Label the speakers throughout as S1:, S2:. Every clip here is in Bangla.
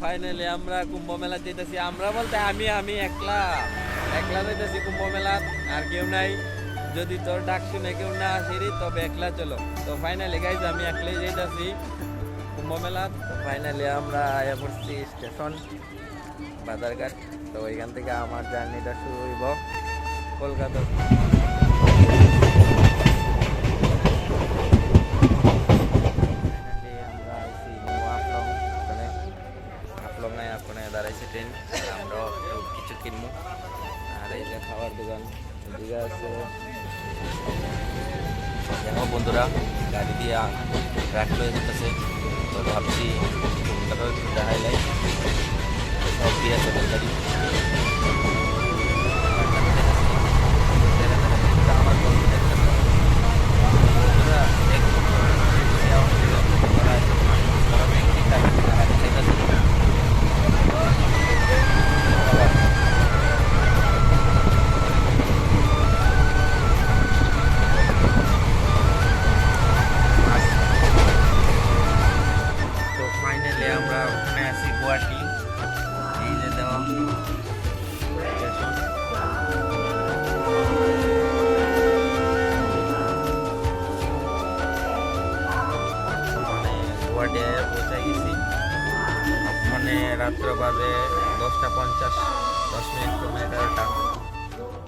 S1: ফাইনালি আমরা কুম্ভ মেলা যেতেছি। আমরা বলতে আমি একলা যেতেছি কুম্ভ মেলা, আর কেউ নাই। যদি তোর ডাক শুনে কেউ না আসিরি তবে একলা চলো। তো ফাইনালি গাইজ আমি একলাই যেতেছি কুম্ভ মেলা। তো ফাইনালি আমরা আয়া পড়ছি স্টেশন বাজারঘাট। তো ওইখান থেকে আমার জার্নিটা শুরু হইব কলকাতা। আমরা আইছি আফলং, আফলংয়ে আপনার দাঁড়াইছে ট্রেন। আমরাও কিছু কিনবো। আর এই যে খাওয়ার দোকান এদিকে আছে। দেখো বন্ধুরা গাড়ি দিয়ে ট্রাক লয়ে যেতেছে। তো ভাবছি তোমরাও একটু দেখাইলাই সব দিয়ে আছে গাড়ি। আমার বন্ধু দেখতেছে বন্ধুরা আমরা ওখানে আছি গুয়াহাটি। এই যে দেওয়া মানে গুয়াহাটি পৌঁছে গেছি। মানে রাত্র বাজে 10:50, 10 মিনিট কমে 11টা।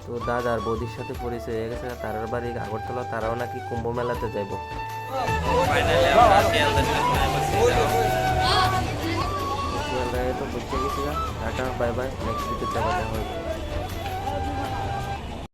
S1: তো দাদার বৌদির সাথে পরিচয় হয়ে গেছে। তারার বাড়ি আগরতলা, তারাও নাকি কুম্ভ মেলাতে যাইব। ফাইনালি আমরা শিয়ালদা স্টেশনে বসে তো বুঝতে গেছিলাম। টাটা বাই বাই, নেক্সট ভিডিওতে দেখা হবে।